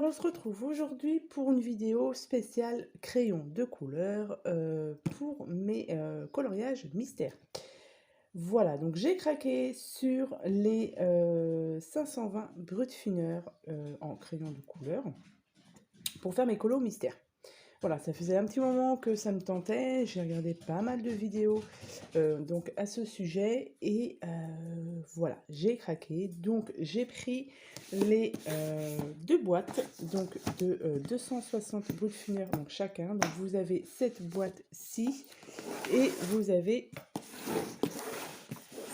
on se retrouve aujourd'hui pour une vidéo spéciale crayon de couleur pour mes coloriages mystères. Voilà, donc j'ai craqué sur les 520 Brutfiner en crayon de couleur pour faire mes colos mystères. Voilà, ça faisait un petit moment que ça me tentait, j'ai regardé pas mal de vidéos donc à ce sujet et voilà, j'ai craqué. Donc j'ai pris les deux boîtes donc de 260 Brutfiner donc chacun. Donc vous avez cette boîte-ci et vous avez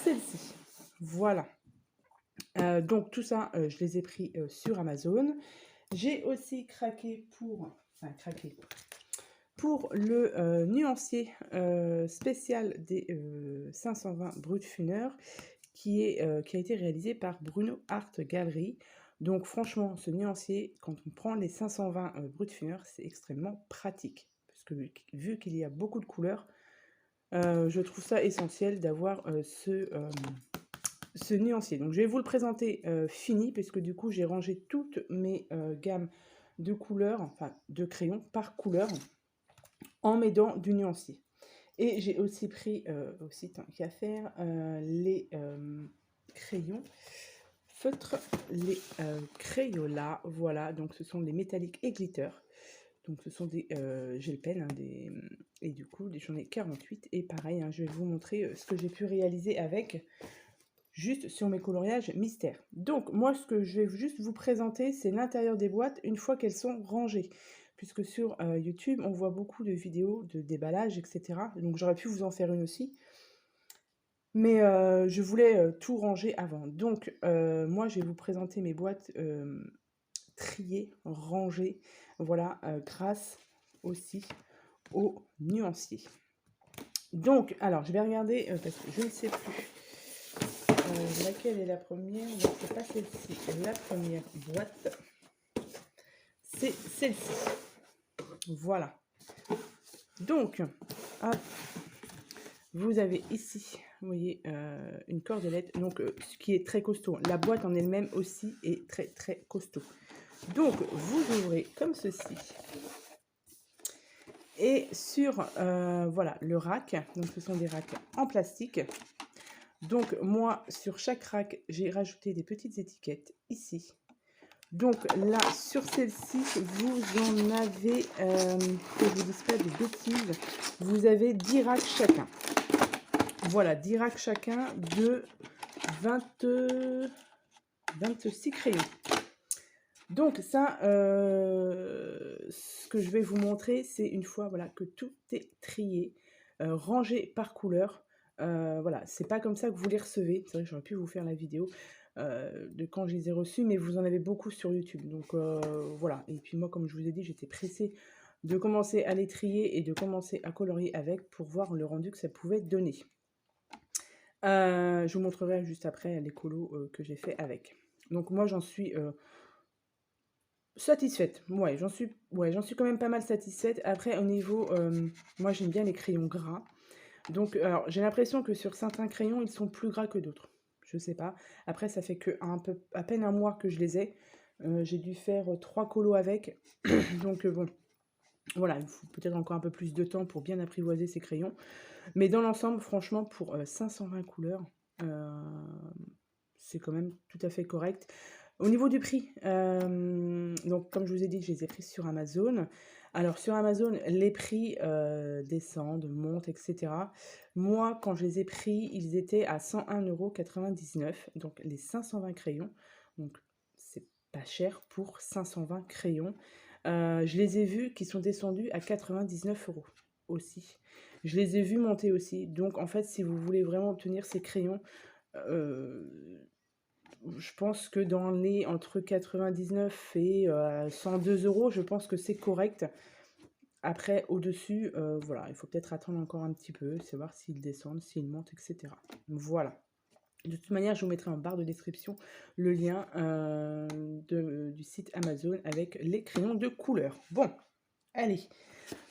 celle-ci. Voilà. Donc tout ça, je les ai pris sur Amazon. J'ai aussi craqué pour le nuancier spécial des 520 Brutfiner qui a été réalisé par Bruno Art Gallery. Donc franchement, ce nuancier, quand on prend les 520 Brutfiner, c'est extrêmement pratique. Parce que vu qu'il y a beaucoup de couleurs, je trouve ça essentiel d'avoir ce nuancier. Donc je vais vous le présenter fini, puisque du coup j'ai rangé toutes mes gammes de couleurs, enfin de crayons par couleur, en m'aidant du nuancier. Et j'ai aussi pris, aussi tant qu'à faire, les crayons feutres, les Crayola, voilà, donc ce sont les métalliques et glitter. Donc ce sont des gel pen, hein, et du coup j'en ai 48. Et pareil, hein, je vais vous montrer ce que j'ai pu réaliser avec, juste sur mes coloriages mystères. Donc moi ce que je vais juste vous présenter, c'est l'intérieur des boîtes une fois qu'elles sont rangées. Puisque sur YouTube, on voit beaucoup de vidéos de déballage, etc. Donc j'aurais pu vous en faire une aussi. Mais je voulais tout ranger avant. Donc moi, je vais vous présenter mes boîtes triées, rangées. Voilà, grâce aussi au nuancier. Donc, alors, je vais regarder, parce que je ne sais plus laquelle est la première. Non, c'est pas celle-ci. La première boîte, c'est celle-ci. Voilà. Donc, hop, vous avez ici, vous voyez, une cordelette, donc ce qui est très costaud. La boîte en elle-même aussi est très très costaud. Donc, vous ouvrez comme ceci. Et sur, voilà, le rack, donc ce sont des racks en plastique. Donc, moi, sur chaque rack, j'ai rajouté des petites étiquettes ici. Donc là, sur celle-ci, vous en avez, que je ne vous dise pas de bêtises, vous avez 10 racks chacun. Voilà, 10 racks chacun de 26 crayons. Donc ça, ce que je vais vous montrer, c'est une fois voilà, que tout est trié, rangé par couleur. Voilà, c'est pas comme ça que vous les recevez. C'est vrai que j'aurais pu vous faire la vidéo de quand je les ai reçus, mais vous en avez beaucoup sur YouTube. Donc voilà, et puis moi, comme je vous ai dit, j'étais pressée de commencer à les trier et de commencer à colorier avec pour voir le rendu que ça pouvait donner. Je vous montrerai juste après les colos que j'ai fait avec. Donc moi, j'en suis satisfaite. Ouais, j'en suis quand même pas mal satisfaite. Après, au niveau, moi, j'aime bien les crayons gras. Donc, alors, j'ai l'impression que sur certains crayons, ils sont plus gras que d'autres. Je sais pas. Après, ça fait que à peine un mois que je les ai. J'ai dû faire 3 colos avec. Donc, bon, voilà, il faut peut-être encore un peu plus de temps pour bien apprivoiser ces crayons. Mais dans l'ensemble, franchement, pour 520 couleurs, c'est quand même tout à fait correct. Au niveau du prix, donc comme je vous ai dit, je les ai pris sur Amazon. Alors sur Amazon, les prix descendent, montent, etc. Moi, quand je les ai pris, ils étaient à 101,99 €, donc les 520 crayons. Donc c'est pas cher pour 520 crayons. Je les ai vus qui sont descendus à 99 € aussi. Je les ai vus monter aussi. Donc en fait, si vous voulez vraiment obtenir ces crayons, je pense que dans les entre 99 et 102 €, je pense que c'est correct. Après, au-dessus, voilà, il faut peut-être attendre encore un petit peu, savoir s'ils descendent, s'ils montent, etc. Voilà. De toute manière, je vous mettrai en barre de description le lien du site Amazon avec les crayons de couleur. Bon, allez.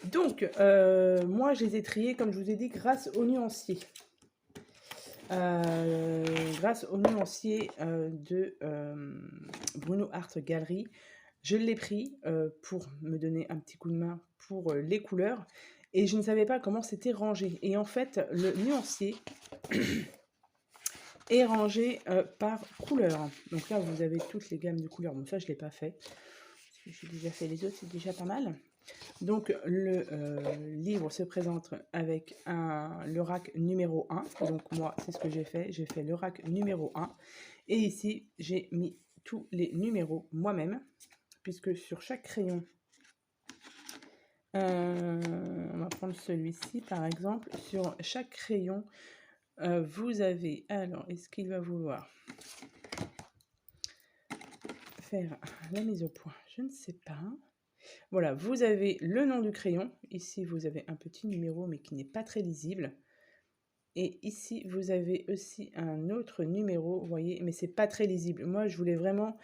Donc, moi, je les ai triés, comme je vous ai dit, grâce au nuancier. Grâce au nuancier de Bruno Art Gallery. Je l'ai pris pour me donner un petit coup de main pour les couleurs et je ne savais pas comment c'était rangé. Et en fait, le nuancier est rangé par couleur. Donc là, vous avez toutes les gammes de couleurs. Bon, ça, je ne l'ai pas fait. J'ai déjà fait les autres, c'est déjà pas mal. Donc, le livre se présente avec le rack numéro 1. Donc, moi, c'est ce que j'ai fait. J'ai fait le rack numéro 1. Et ici, j'ai mis tous les numéros moi-même, puisque sur chaque crayon, on va prendre celui-ci par exemple, sur chaque crayon, vous avez, alors, est-ce qu'il va vouloir faire la mise au point? Je ne sais pas. Voilà, vous avez le nom du crayon. Ici, vous avez un petit numéro, mais qui n'est pas très lisible. Et ici, vous avez aussi un autre numéro, vous voyez, mais c'est pas très lisible. Moi, je voulais vraiment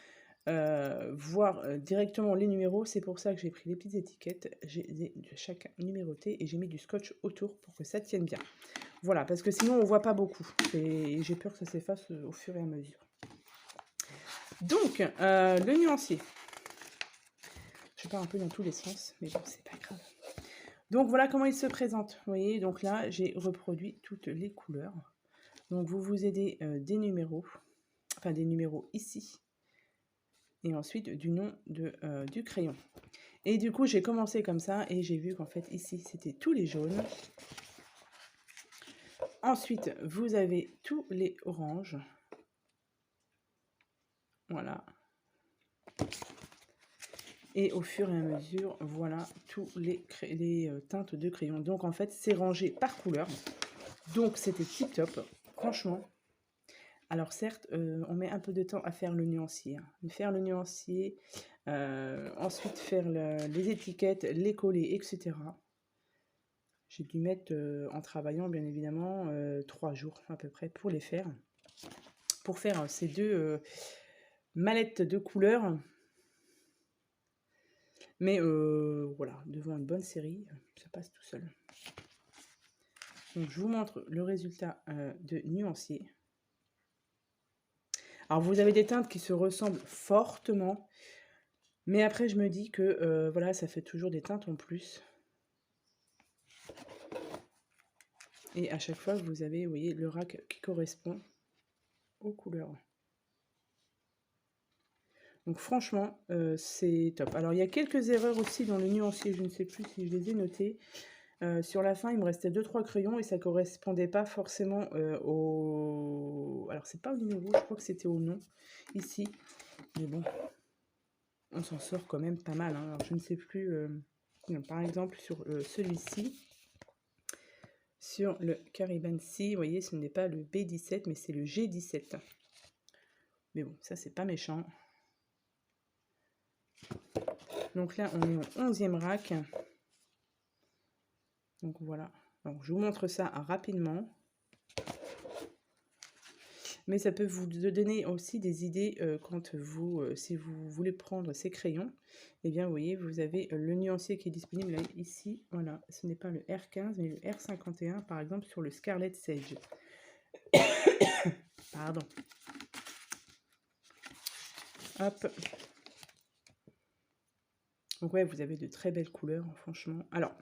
voir directement les numéros. C'est pour ça que j'ai pris les petites étiquettes. J'ai chacun numéroté et j'ai mis du scotch autour pour que ça tienne bien. Voilà, parce que sinon, on voit pas beaucoup. Et j'ai peur que ça s'efface au fur et à mesure. Donc, le nuancier. Je pars un peu dans tous les sens, mais bon, c'est pas grave. Donc, voilà comment il se présente. Vous voyez, donc là, j'ai reproduit toutes les couleurs. Donc, vous vous aidez des numéros, enfin des numéros ici, et ensuite du nom du crayon. Et du coup, j'ai commencé comme ça, et j'ai vu qu'en fait, ici, c'était tous les jaunes. Ensuite, vous avez tous les oranges. Voilà. Et au fur et à mesure, voilà, tous les teintes de crayon. Donc, en fait, c'est rangé par couleur. Donc, c'était tip top, franchement. Alors, certes, on met un peu de temps à faire le nuancier. Faire le nuancier, ensuite faire les étiquettes, les coller, etc. J'ai dû mettre, en travaillant, bien évidemment, 3 jours à peu près pour les faire. Pour faire ces deux mallettes de couleurs. Mais voilà, devant une bonne série, ça passe tout seul. Donc je vous montre le résultat de nuancier. Alors vous avez des teintes qui se ressemblent fortement, mais après je me dis que voilà, ça fait toujours des teintes en plus. Et à chaque fois vous avez, vous voyez, le rack qui correspond aux couleurs. Donc franchement, c'est top. Alors il y a quelques erreurs aussi dans le nuancier, je ne sais plus si je les ai notées. Sur la fin, il me restait 2-3 crayons et ça correspondait pas forcément au... Alors, c'est pas au numéro, je crois que c'était au nom, ici. Mais bon, on s'en sort quand même pas mal. Hein. Alors, je ne sais plus... par exemple, sur celui-ci, sur le Caribbean Sea, vous voyez, ce n'est pas le B17, mais c'est le G17. Mais bon, ça, c'est pas méchant. Donc là, on est au 11e rack. Donc voilà. Donc, je vous montre ça rapidement. Mais ça peut vous donner aussi des idées quand vous, si vous voulez prendre ces crayons. Eh bien, vous voyez, vous avez le nuancier qui est disponible là, ici. Voilà, ce n'est pas le R15, mais le R51, par exemple, sur le Scarlet Sage. Pardon. Hop. Donc ouais, vous avez de très belles couleurs, franchement. Alors,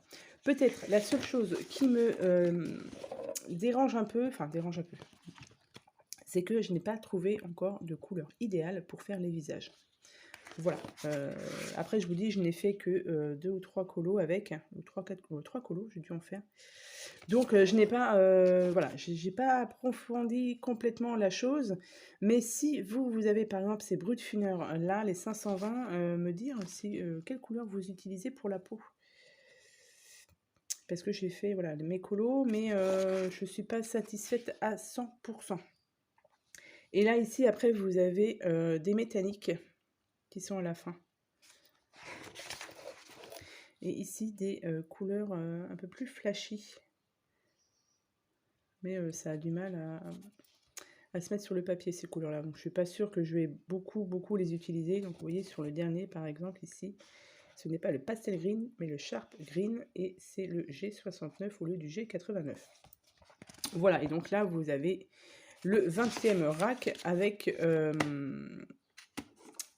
peut-être la seule chose qui me dérange un peu, c'est que je n'ai pas trouvé encore de couleur idéale pour faire les visages. Voilà. Après, je vous dis, je n'ai fait que 2 ou 3 colos avec, ou 3 colos, j'ai dû en faire. Donc, je n'ai pas, voilà, j'ai pas approfondi complètement la chose. Mais si vous avez par exemple ces brutes funeurs là, les 520, me dire si, quelle couleur vous utilisez pour la peau. Parce que j'ai fait voilà, mes colos, mais je ne suis pas satisfaite à 100%. Et là, ici, après, vous avez des métalliques qui sont à la fin. Et ici, des couleurs un peu plus flashy. Mais ça a du mal à se mettre sur le papier, ces couleurs-là. Donc, je ne suis pas sûre que je vais beaucoup les utiliser. Donc, vous voyez, sur le dernier, par exemple, ici, ce n'est pas le pastel green, mais le sharp green. Et c'est le G69 au lieu du G89. Voilà, et donc là, vous avez le 20e rack avec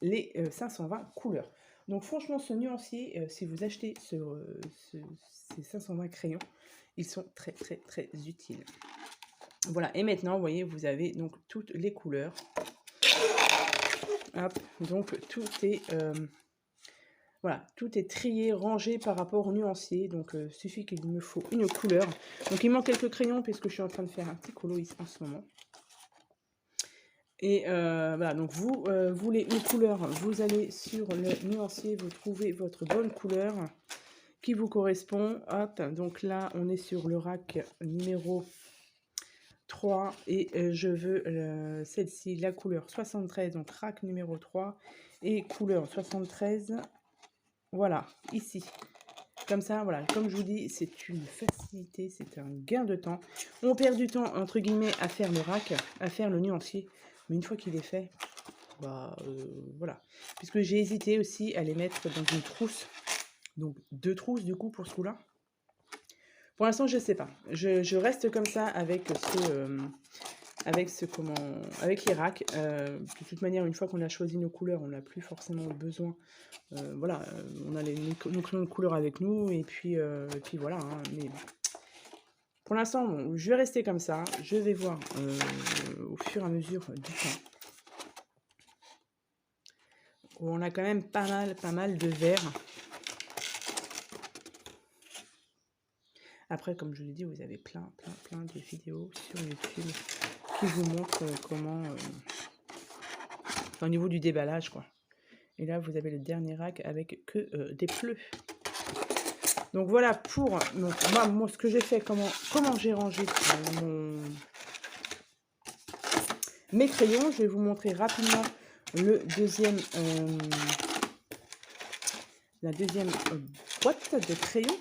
les 520 couleurs. Donc franchement, ce nuancier, si vous achetez ces 520 crayons, ils sont très très très utiles. Voilà, et maintenant, vous voyez, vous avez donc toutes les couleurs. Hop, donc voilà, tout est trié, rangé par rapport au nuancier. Donc, suffit qu'il me faut une couleur. Donc, il manque quelques crayons puisque je suis en train de faire un petit colo ici en ce moment. Et voilà, donc vous voulez une couleur, vous allez sur le nuancier, vous trouvez votre bonne couleur qui vous correspond. Hop, donc là, on est sur le rack numéro 3 et je veux celle-ci, la couleur 73, donc rack numéro 3 et couleur 73. Voilà, ici. Comme ça, voilà, comme je vous dis, c'est une facilité, c'est un gain de temps. On perd du temps, entre guillemets, à faire le rack, à faire le nuancier. Mais une fois qu'il est fait, bah voilà. Puisque j'ai hésité aussi à les mettre dans une trousse. Donc 2 trousses du coup pour ce coup-là. Pour l'instant, je ne sais pas. Je reste comme ça avec avec les racks. De toute manière, une fois qu'on a choisi nos couleurs, on n'a plus forcément besoin. Voilà, on a nos crayons de couleur avec nous et puis voilà. Hein, mais pour l'instant, bon, je vais rester comme ça. Je vais voir au fur et à mesure du temps. On a quand même pas mal de verres. Après, comme je l'ai dit, vous avez plein de vidéos sur YouTube qui vous montrent comment... au niveau du déballage, quoi. Et là, vous avez le dernier rack avec que des pleux. Donc voilà pour... Donc, moi, ce que j'ai fait, comment j'ai rangé mes crayons. Je vais vous montrer rapidement le deuxième... la deuxième boîte de crayons.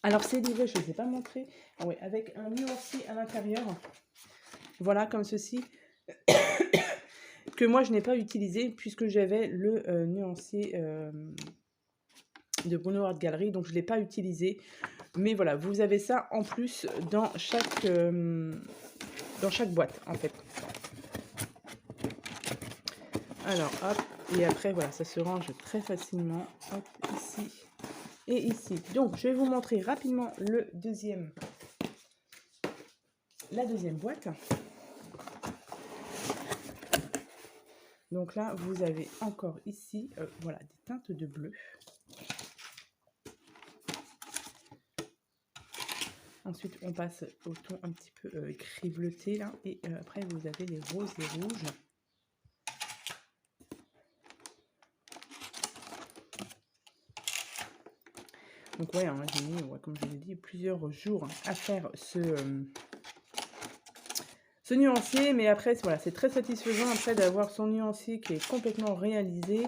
Alors, c'est livré, je ne les ai pas montré. Ah ouais, avec un nuancier à l'intérieur. Voilà, comme ceci. Que moi, je n'ai pas utilisé puisque j'avais le nuancier de Bruno Art Gallery. Donc, je ne l'ai pas utilisé. Mais voilà, vous avez ça en plus dans chaque boîte, en fait. Alors, hop. Et après, voilà, ça se range très facilement. Hop, ici. Et ici. Donc, je vais vous montrer rapidement la deuxième boîte. Donc là, vous avez encore ici, voilà, des teintes de bleu. Ensuite, on passe au ton un petit peu gris bleuté, là. Et après, vous avez les roses et rouges. Donc ouais, hein, j'ai mis, comme je vous l'ai dit, plusieurs jours à faire ce nuancier. Mais après, voilà, c'est très satisfaisant après d'avoir son nuancier qui est complètement réalisé.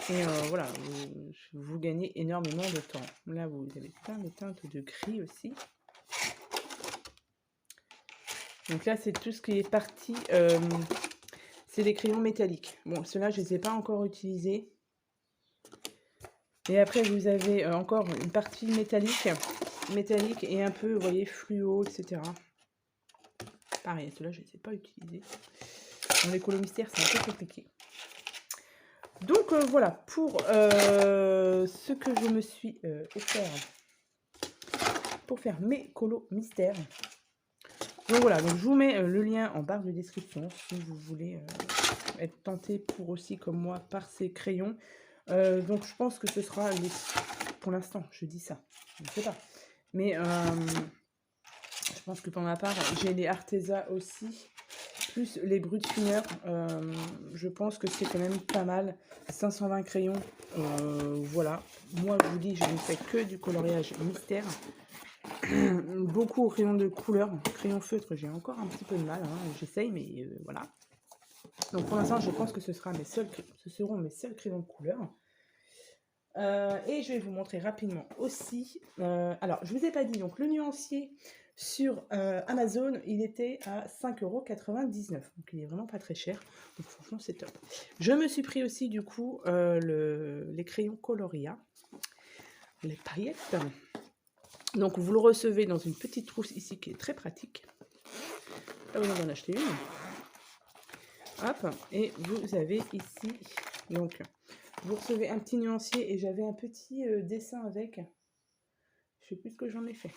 Et voilà, vous gagnez énormément de temps. Là, vous avez plein de teintes de gris aussi. Donc là, c'est tout ce qui est parti. C'est des crayons métalliques. Bon, ceux-là, je ne les ai pas encore utilisés. Et après, vous avez encore une partie métallique et un peu, vous voyez, fluo, etc. Pareil, ceux-là, je ne les ai pas utilisés. Dans les colos mystères, c'est un peu compliqué. Donc voilà, pour ce que je me suis offert pour faire mes colos mystères. Donc voilà, donc je vous mets le lien en barre de description si vous voulez être tenté pour aussi comme moi par ces crayons. Donc je pense que ce sera pour l'instant, je dis ça, je ne sais pas. Mais je pense que pour ma part, j'ai les Arteza aussi, plus les Brut Fineur. Je pense que c'est quand même pas mal. 520 crayons, voilà. Moi, je vous dis, je ne fais que du coloriage mystère. Beaucoup au crayon de couleur, crayon feutre, j'ai encore un petit peu de mal, hein, j'essaye, mais voilà. Donc pour l'instant, je pense que ce seront mes seuls crayons de couleur. Et je vais vous montrer rapidement aussi. Alors, je ne vous ai pas dit, donc le nuancier sur Amazon, il était à 5,99 €. Donc il est vraiment pas très cher. Donc franchement, c'est top. Je me suis pris aussi du coup les crayons Coloria, les paillettes. Donc vous le recevez dans une petite trousse ici qui est très pratique. Là, vous en achetez une. Hop, et vous avez ici donc vous recevez un petit nuancier et j'avais un petit dessin avec. Je sais plus ce que j'en ai fait.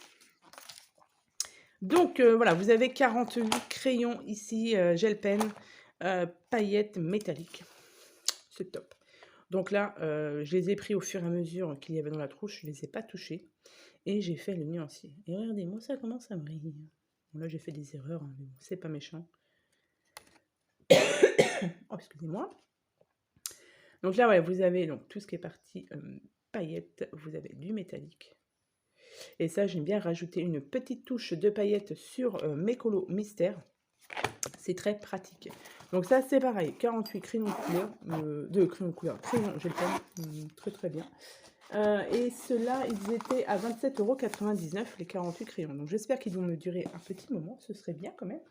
Donc voilà, vous avez 48 crayons ici, gel pen, paillettes métalliques. C'est top. Donc là, je les ai pris au fur et à mesure qu'il y avait dans la trousse, je ne les ai pas touchés. Et j'ai fait le nuancier. Et regardez-moi ça, comment ça brille. Bon, là, j'ai fait des erreurs, hein, mais bon, c'est pas méchant. Oh, excusez-moi. Donc là, ouais, vous avez donc tout ce qui est partie paillettes, vous avez du métallique. Et ça, j'aime bien rajouter une petite touche de paillettes sur mes colos mystères. C'est très pratique. Donc ça, c'est pareil, 48 crayons de couleur, crayons gel pen, très très bien. Et ceux-là, ils étaient à 27,99 € les 48 crayons. Donc j'espère qu'ils vont me durer un petit moment, ce serait bien quand même.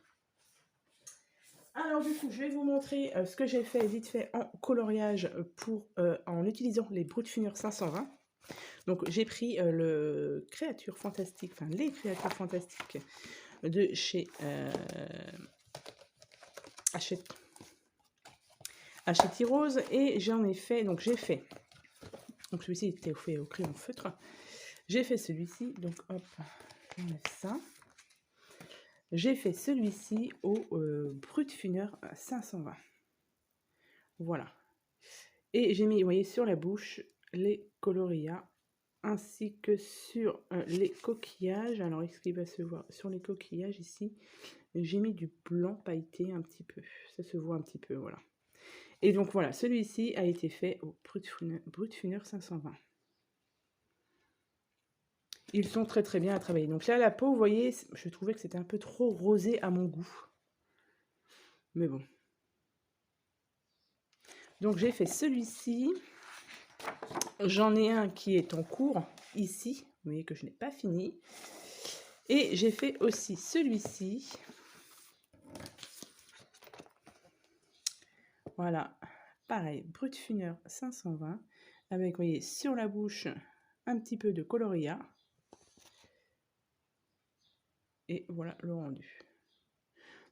Alors du coup, je vais vous montrer ce que j'ai fait vite fait en coloriage en utilisant les Brutfuners 520. Donc j'ai pris les créatures fantastiques de chez Hachette Rose et j'en ai fait, donc j'ai fait, donc celui-ci était fait au crayon feutre, j'ai fait celui-ci, donc hop, j'enlève ça. J'ai fait celui-ci au Brutfuner 520. Voilà. Et j'ai mis, vous voyez, sur la bouche, les coloria, ainsi que sur les coquillages. Alors, est-ce qu'il va se voir? Sur les coquillages, ici, j'ai mis du blanc pailleté un petit peu. Ça se voit un petit peu, voilà. Et donc, voilà, celui-ci a été fait au Brutfuner 520. Ils sont très très bien à travailler. Donc là, la peau, vous voyez, je trouvais que c'était un peu trop rosé à mon goût. Mais bon. Donc j'ai fait celui-ci. J'en ai un qui est en cours, ici. Vous voyez que je n'ai pas fini. Et j'ai fait aussi celui-ci. Voilà. Pareil, Brutfuner 520. Avec, vous voyez, sur la bouche, un petit peu de coloria. Et voilà le rendu.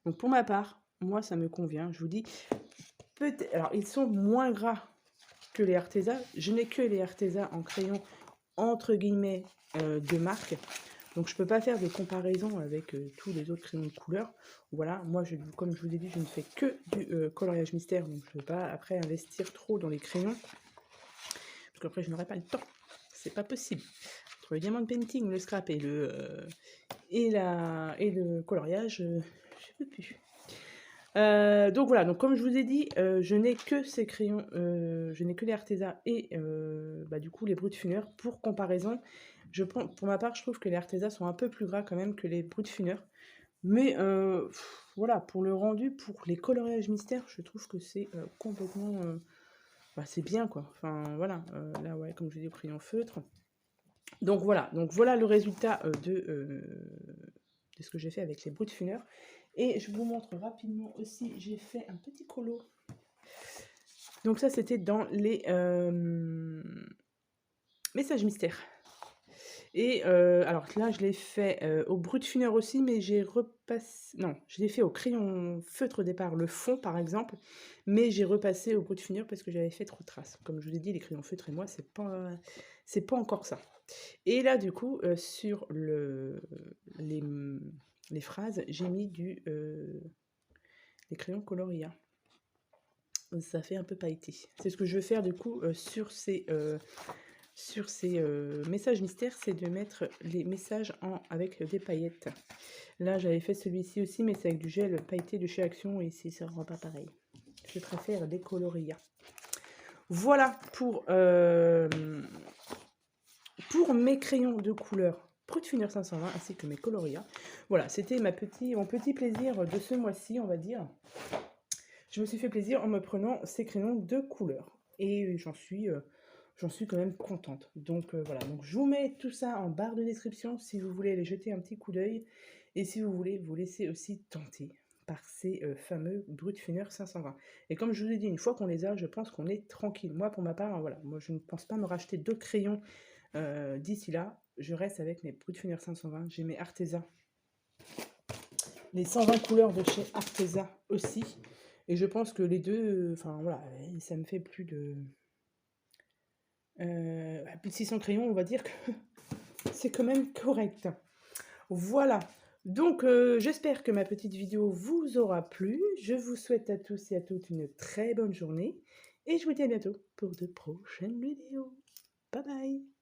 Donc pour ma part, moi ça me convient. Je vous dis, peut-être. Alors ils sont moins gras que les Arteza. Je n'ai que les Arteza en crayon entre guillemets de marque. Donc je ne peux pas faire de comparaison avec tous les autres crayons de couleur. Voilà, moi comme je vous ai dit, je ne fais que du coloriage mystère. Donc je ne veux pas après investir trop dans les crayons. Parce qu'après je n'aurai pas le temps. C'est pas possible. Entre le diamant painting, le scrap et le coloriage, je ne peux plus. Donc voilà, donc comme je vous ai dit, je n'ai que ces crayons, je n'ai que les Arteza et du coup les Brutfuner. Pour comparaison, pour ma part, je trouve que les Arteza sont un peu plus gras quand même que les Brutfuner. Mais voilà, pour le rendu, pour les coloriages mystères, je trouve que c'est complètement... c'est bien quoi. Enfin voilà, là ouais, comme je vous dis, au crayon feutre. Donc voilà le résultat de ce que j'ai fait avec les Brutfuner. Et je vous montre rapidement aussi, j'ai fait un petit colo. Donc ça, c'était dans les messages mystères. Et alors là, je l'ai fait au Brutfuner aussi, mais j'ai repassé... Non, je l'ai fait au crayon feutre au départ, le fond par exemple, mais j'ai repassé au Brutfuner parce que j'avais fait trop de traces. Comme je vous ai dit, les crayons feutres et moi, c'est pas encore ça. Et là, du coup, sur les phrases, j'ai mis les crayons coloria. Ça fait un peu pailleté. C'est ce que je vais faire du coup sur ces messages mystères, c'est de mettre les messages avec des paillettes. Là, j'avais fait celui-ci aussi, mais c'est avec du gel pailleté de chez Action et ça ne rend pas pareil. Je préfère des coloria. Voilà pour mes crayons de couleur Brutfuner 520 ainsi que mes coloria. Voilà, c'était mon petit plaisir de ce mois-ci, on va dire. Je me suis fait plaisir en me prenant ces crayons de couleur. Et j'en suis quand même contente. Donc voilà, donc je vous mets tout ça en barre de description si vous voulez aller jeter un petit coup d'œil. Et si vous voulez vous laisser aussi tenter par ces fameux Brutfuner 520. Et comme je vous ai dit, une fois qu'on les a, je pense qu'on est tranquille. Moi, pour ma part, voilà, moi je ne pense pas me racheter d'autres crayons d'ici là. Je reste avec mes Brutfuner 520. J'ai mes Arteza. Les 120 couleurs de chez Arteza aussi. Et je pense que les deux, enfin voilà, ça me fait plus de Plus de 600 crayons, on va dire que c'est quand même correct. Voilà, donc j'espère que ma petite vidéo vous aura plu. Je vous souhaite à tous et à toutes une très bonne journée et je vous dis à bientôt pour de prochaines vidéos. Bye bye.